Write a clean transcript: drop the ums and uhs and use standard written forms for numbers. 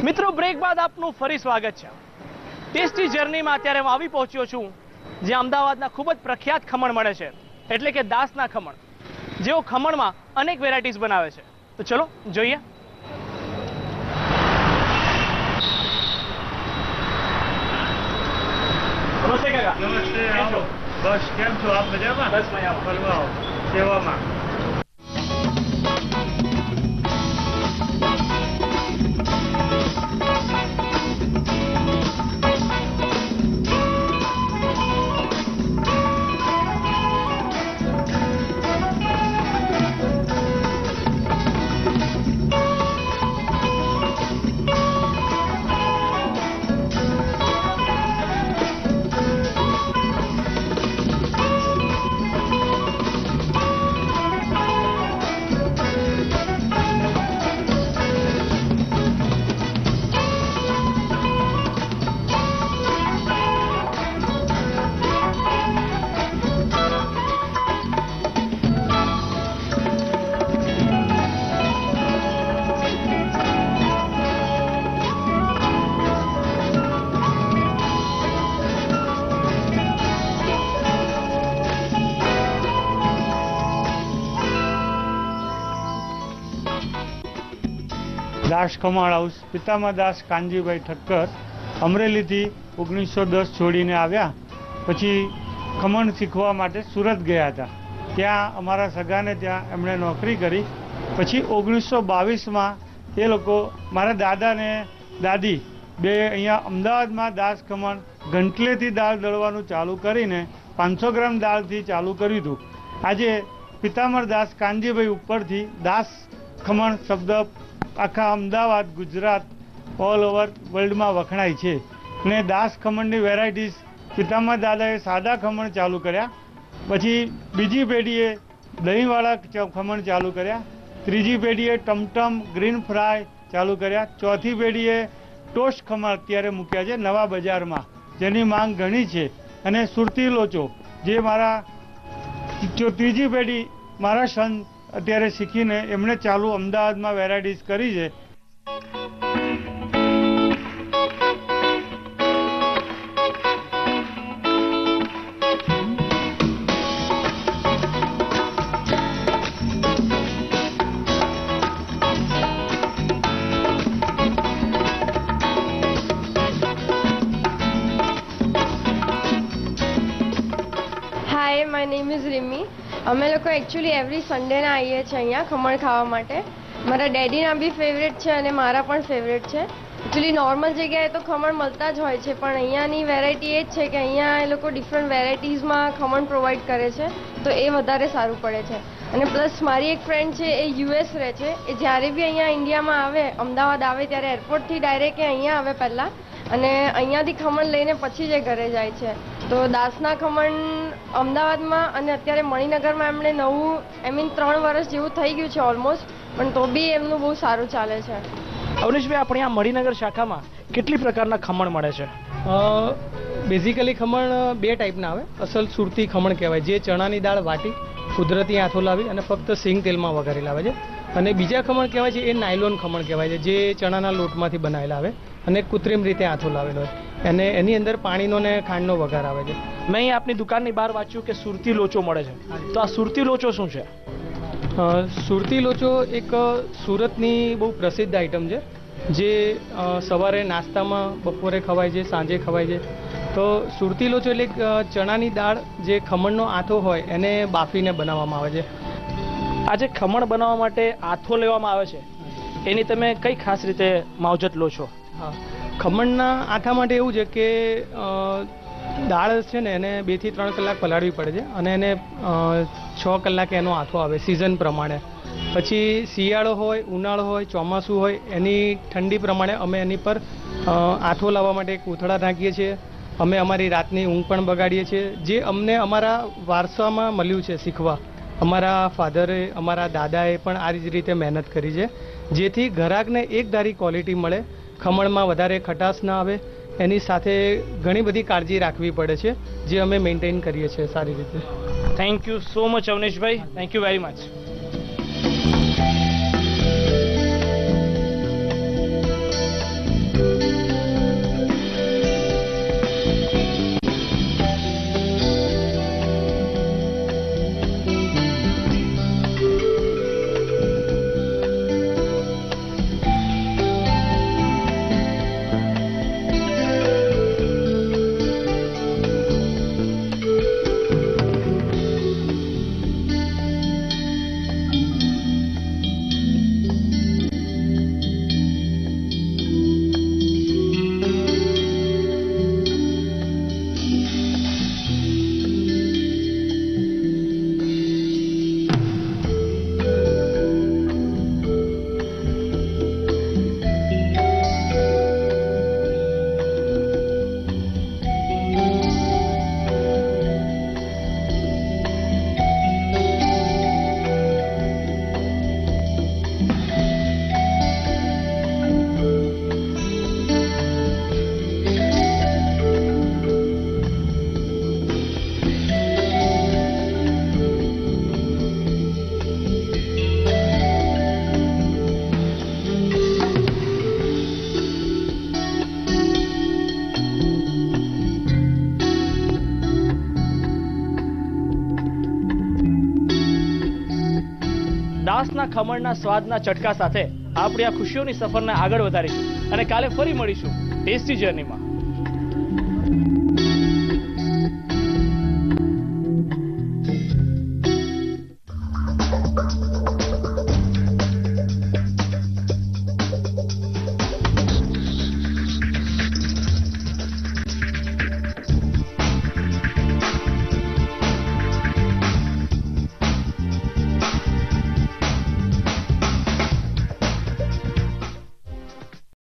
મિત્રો બ્રેક બાદ આપનું ફરી સ્વાગત છે। ટેસ્ટી જર્નીમાં અત્યારે હું આવી પહોંચ્યો છું જ્યાં અમદાવાદના ખૂબ જ પ્રખ્યાત ખમણ મળે છે, એટલે કે દાસના ખમણ, જેઓ ખમણમાં અનેક વેરાયટીઝ બનાવે છે। તો ચલો જોઈએ। નમસ્તે કાકા। નમસ્તે, આવો। બસ કેમ છો આપ? મજામાં? બસ મજામાં। ફરવા આવો, સેવામાં। દાસ ખમણ હાઉસ પિતામહ દાસ કાનજીભાઈ ઠક્કર અમરેલીથી 1910 છોડીને આવ્યા પછી ખમણ શીખવા માટે સુરત ગયા હતા। ત્યાં અમારા સગાને ત્યાં એમણે નોકરી કરી। પછી 1922માં એ લોકો મારા દાદા ને દાદી બે અહીંયા અમદાવાદમાં દાસ ખમણ ગંટલેથી દાળ દળવાનું ચાલુ કરીને 500 ગ્રામ દાળથી ચાલુ કર્યું હતું। આજે પિતામહ દાસ કાનજીભાઈ ઉપરથી દાસ ખમણ શબ્દ આખા અમદાવાદ, ગુજરાત, ઓલ ઓવર વર્લ્ડમાં વખણાય છે। ને દાસ ખમણની વેરાયટીઝ પિતામહ દાદાએ સાદા ખમણ ચાલુ કર્યા, પછી બીજી પેઢીએ દહીંવાળા ખમણ ચાલુ કર્યા, ત્રીજી પેઢીએ ટમટમ ગ્રીન ફ્રાય ચાલુ કર્યા, ચોથી પેઢીએ ટોસ્ટ ખમણ અત્યારે મૂક્યા છે નવા બજારમાં, જેની માંગ ઘણી છે। અને સુરતી લોચો જે મારા ત્રીજી પેઢી મારા સન અત્યારે શીખીને એમણે ચાલુ અમદાવાદમાં વેરાયટીઝ કરી છે। હાય, માય નેમ ઇઝ રિમી। અમે લોકો એકચ્યુઅલી એવરી સન્ડેના આવીએ છીએ અહીંયા ખમણ ખાવા માટે। મારા ડેડીના બી ફેવરેટ છે અને મારા પણ ફેવરેટ છે। એકચ્યુઅલી નોર્મલ જગ્યાએ તો ખમણ મળતા જ હોય છે, પણ અહીંયાની વેરાયટી એ જ છે કે અહીંયા એ લોકો ડિફરન્ટ વેરાયટીઝમાં ખમણ પ્રોવાઈડ કરે છે, તો એ વધારે સારું પડે છે। અને પ્લસ મારી એક ફ્રેન્ડ છે એ યુએસ રહે છે, એ જ્યારે બી અહીંયા ઇન્ડિયામાં આવે, અમદાવાદ આવે ત્યારે એરપોર્ટથી ડાયરેક્ટ એ અહીંયા આવે પહેલાં, અને અહીંયાથી ખમણ લઈને પછી જ એ ઘરે જાય છે। તો દાસના ખમણ અમદાવાદમાં અને અત્યારે મણિનગરમાં એમણે નવું 3 વર્ષ જેવું થઈ ગયું છે ઓલમોસ્ટ, પણ તો બી એમનું બહુ સારું ચાલે છે। અવનીશભાઈ, આપણે આ મણિનગર શાખામાં કેટલી પ્રકારના ખમણ મળે છે? બેઝિકલી ખમણ બે ટાઈપના આવે। અસલ સુરતી ખમણ કહેવાય, જે ચણાની દાળ વાટી કુદરતી આથો લાવી અને ફક્ત સિંગ તેલમાં વઘારી લાવે છે। અને બીજા ખમણ કહેવાય છે એ નાયલોન ખમણ કહેવાય છે, જે ચણાના લોટમાંથી બનાવેલા આવે અને કૃત્રિમ રીતે આથો લાવેલો હોય, અને એની અંદર પાણીનો ને ખાંડનો વઘાર આવે છે। મેં અહીં આપની દુકાનની બહાર વાંચ્યું કે સુરતી લોચો મળે છે, તો આ સુરતી લોચો શું છે? સુરતી લોચો એક સુરતની બહુ પ્રસિદ્ધ આઈટમ છે, જે સવારે નાસ્તામાં, બપોરે ખવાય છે, સાંજે ખવાય છે। તો સુરતી લોચો એટલે ચણાની દાળ જે ખમણનો આથો હોય એને બાફીને બનાવવામાં આવે છે। આ જે ખમણ બનાવવા માટે આથો લેવામાં આવે છે, એની તમે કઈ ખાસ રીતે માવજત લો છો? હા, ખમણના આથા માટે એવું છે કે દાળ છે ને એને 2 થી 3 કલાક પલાળવી પડે છે, અને એને 6 કલાકે એનો આથો આવે સિઝન પ્રમાણે। પછી શિયાળો હોય, ઉનાળો હોય, ચોમાસું હોય, એની ઠંડી પ્રમાણે અમે એની પર આથો લાવવા માટે કોથળા નાખીએ છીએ। અમે અમારી રાતની ઊંઘ પણ બગાડીએ છીએ, જે અમને અમારા વારસામાં મળ્યું છે શીખવા। અમારા ફાધરે, અમારા દાદાએ પણ આ જ રીતે મહેનત કરી છે, જેથી ગ્રાહકને એક ધારી ક્વોલિટી મળે, ખમણમાં વધારે ખટાશ ના આવે, એની સાથે ઘણી બધી કાળજી રાખવી પડે છે, જે અમે મેન્ટેન કરીએ છીએ સારી રીતે। થેન્ક યુ સો મચ અવનીશભાઈ, થેન્ક યુ વેરી મચ। દાસના ખમણના સ્વાદના ચટકા સાથે આપણી આ ખુશીઓની સફરને આગળ વધારીશું અને કાલે ફરી મળીશું ટેસ્ટી જર્નીમાં.